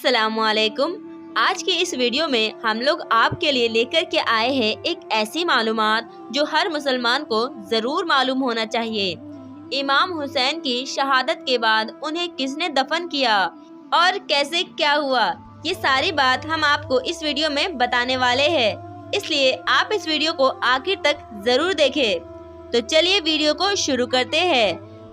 अस्सलाम वालेकुम। आज की इस वीडियो में हम लोग आपके लिए लेकर के आए हैं एक ऐसी मालूमात जो हर मुसलमान को ज़रूर मालूम होना चाहिए। इमाम हुसैन की शहादत के बाद उन्हें किसने दफन किया और कैसे क्या हुआ, ये सारी बात हम आपको इस वीडियो में बताने वाले हैं, इसलिए आप इस वीडियो को आखिर तक ज़रूर देखें। तो चलिए वीडियो को शुरू करते हैं।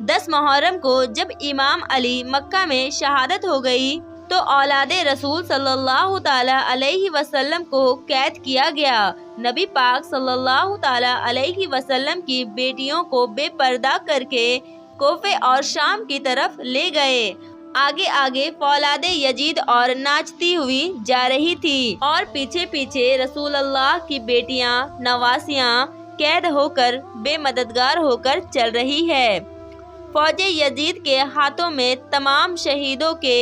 10 मुहर्रम को जब इमाम अली मक्का में शहादत हो गई तो औलादे रसूल सल्लल्लाहु ताला अलैहि वसल्लम को कैद किया गया। नबी पाक सल्लल्लाहु ताला अलैहि वसल्लम की बेटियों को बेपर्दा करके कोफे और शाम की तरफ ले गए। आगे आगे फौलादे यजीद और नाचती हुई जा रही थी और पीछे पीछे रसूल अल्लाह की बेटियां नवासियां कैद होकर बेमददगार होकर चल रही है। फौजे यजीद के हाथों में तमाम शहीदों के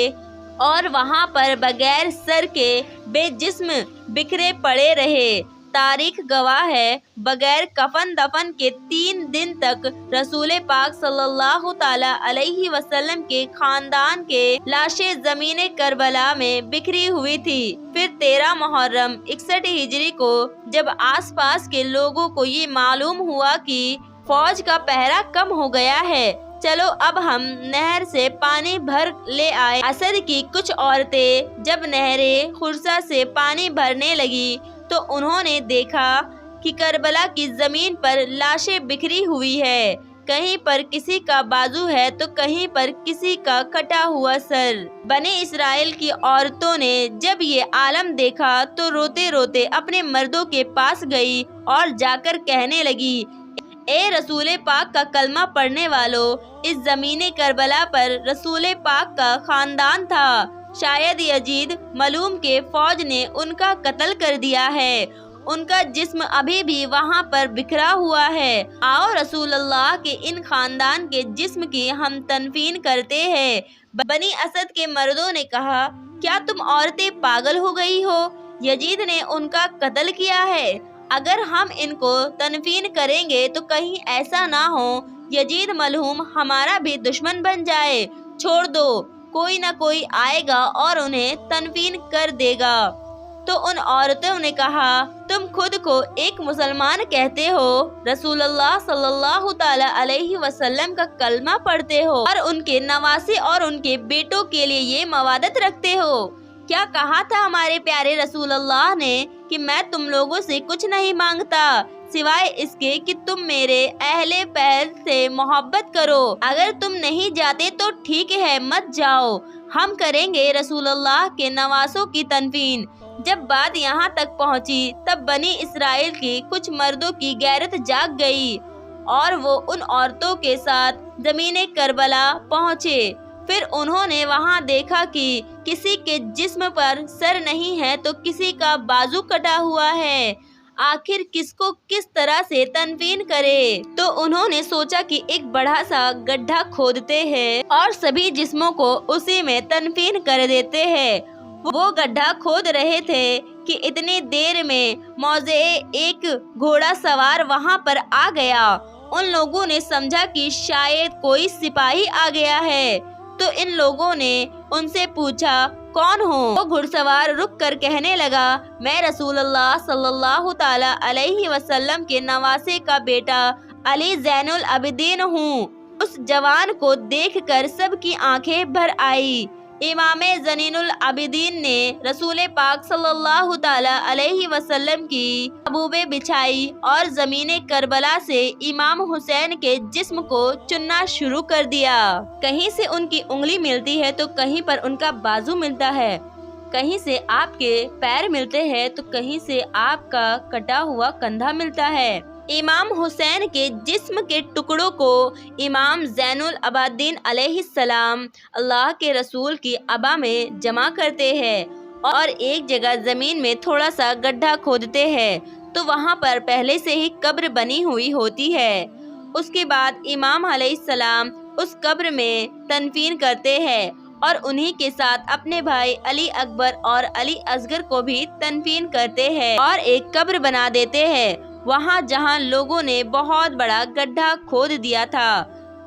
और वहाँ पर बगैर सर के बेजिस्म बिखरे पड़े रहे। तारीख गवाह है, बगैर कफन दफन के 3 दिन तक रसूल पाक सल्लल्लाहु ताला अलैहि वसल्लम के खानदान के लाशें ज़मीने करबला में बिखरी हुई थी। फिर 13 मुहर्रम 61 हिजरी को जब आसपास के लोगों को ये मालूम हुआ कि फौज का पहरा कम हो गया है, चलो अब हम नहर से पानी भर ले आए। असद की कुछ औरतें जब नहरे खुर्सा से पानी भरने लगी तो उन्होंने देखा कि करबला की जमीन पर लाशें बिखरी हुई है। कहीं पर किसी का बाजू है तो कहीं पर किसी का कटा हुआ सर। बनी इसराइल की औरतों ने जब ये आलम देखा तो रोते रोते अपने मर्दों के पास गई और जाकर कहने लगी, ए रसूल पाक का कलमा पढ़ने वालों, इस ज़मीने करबला पर रसूल पाक का खानदान था। शायद यजीद मलूम के फौज ने उनका कत्ल कर दिया है। उनका जिस्म अभी भी वहाँ पर बिखरा हुआ है। आओ रसूल अल्लाह के इन खानदान के जिस्म की हम तनफीन करते हैं। बनी असद के मर्दों ने कहा, क्या तुम औरतें पागल हो गई हो? यजीद ने उनका कत्ल किया है। अगर हम इनको तनफीन करेंगे तो कहीं ऐसा ना हो यजीद मलहूम हमारा भी दुश्मन बन जाए। छोड़ दो, कोई ना कोई आएगा और उन्हें तनफीन कर देगा। तो उन औरतों ने कहा, तुम खुद को एक मुसलमान कहते हो, रसूलुल्लाह सल्लल्लाहु ताला अलैहि वसल्लम का कलमा पढ़ते हो और उनके नवासे और उनके बेटों के लिए ये मवादत रखते हो। क्या कहा था हमारे प्यारे रसूल अल्लाह ने कि मैं तुम लोगों से कुछ नहीं मांगता सिवाय इसके कि तुम मेरे अहले पहल से मोहब्बत करो। अगर तुम नहीं जाते तो ठीक है, मत जाओ, हम करेंगे रसूल अल्लाह के नवासों की तनफीन। जब बात यहाँ तक पहुँची तब बनी इसराइल की कुछ मर्दों की गैरत जाग गई और वो उन औरतों के साथ ज़मीने करबला पहुँचे। फिर उन्होंने वहां देखा कि किसी के जिस्म पर सर नहीं है तो किसी का बाजू कटा हुआ है। आखिर किसको किस तरह से तनफीन करे? तो उन्होंने सोचा कि एक बड़ा सा गड्ढा खोदते हैं और सभी जिस्मों को उसी में तनफीन कर देते हैं। वो गड्ढा खोद रहे थे कि इतनी देर में मौजे एक घोड़ा सवार वहां पर आ गया। उन लोगों ने समझा कि शायद कोई सिपाही आ गया है तो इन लोगों ने उनसे पूछा, कौन हो? वो घुड़सवार रुक कर कहने लगा, मैं रसूलुल्लाह सल्लल्लाहु ताला अलैहि वसल्लम के नवासे का बेटा अली ज़ैनुल अबिदीन हूँ। उस जवान को देखकर सबकी आंखें भर आई। इमाम ज़नीनुल अबिदीन ने रसूल पाक सल्लल्लाहु ताला अलैहि वसल्लम की अबूबे बिछाई और ज़मीने करबला से इमाम हुसैन के जिस्म को चुनना शुरू कर दिया। कहीं से उनकी उंगली मिलती है तो कहीं पर उनका बाजू मिलता है, कहीं से आपके पैर मिलते हैं तो कहीं से आपका कटा हुआ कंधा मिलता है। इमाम हुसैन के जिस्म के टुकड़ों को इमाम ज़ैनुल अबिदीन अलैहिस्सलाम अल्लाह के रसूल की अबा में जमा करते हैं और एक जगह ज़मीन में थोड़ा सा गड्ढा खोदते हैं तो वहाँ पर पहले से ही कब्र बनी हुई होती है। उसके बाद इमाम अलैहिस्सलाम उस कब्र में तनफीन करते हैं और उन्हीं के साथ अपने भाई अली अकबर और अली असगर को भी तनफीन करते हैं और एक कब्र बना देते हैं वहाँ जहाँ लोगों ने बहुत बड़ा गड्ढा खोद दिया था।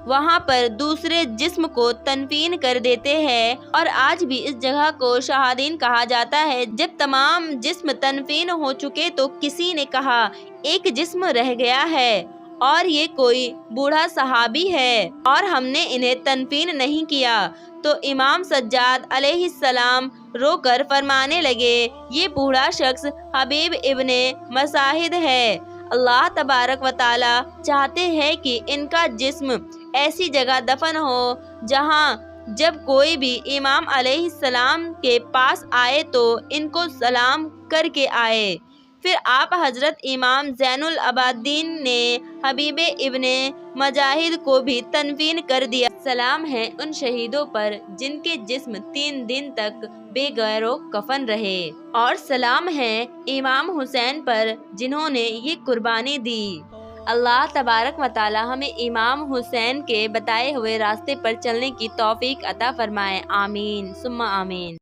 वहाँ पर दूसरे जिस्म को तनफीन कर देते हैं। और आज भी इस जगह को शहादीन कहा जाता है। जब तमाम जिस्म तनफीन हो चुके तो किसी ने कहा, एक जिस्म रह गया है और ये कोई बूढ़ा सहाबी है और हमने इन्हें तनफीन नहीं किया। तो इमाम सज्जाद अलैहिस्सलाम रोकर फरमाने लगे, ये बूढ़ा शख्स हबीब इब्ने मसाहिद है। अल्लाह तबारक व ताला चाहते हैं कि इनका जिस्म ऐसी जगह दफन हो जहां जब कोई भी इमाम अलैहिस्सलाम के पास आए तो इनको सलाम करके आए। फिर आप हजरत इमाम ज़ैनुल अबादीन ने हबीब इब्ने मजाहिद को भी तनफीन कर दिया। सलाम है उन शहीदों पर जिनके जिस्म 3 दिन तक बेगैरो कफन रहे, और सलाम है इमाम हुसैन पर जिन्होंने ये कुर्बानी दी। अल्लाह तबारक व ताला हमें इमाम हुसैन के बताए हुए रास्ते पर चलने की तौफीक अता फरमाए। आमीन सुम्मा आमीन।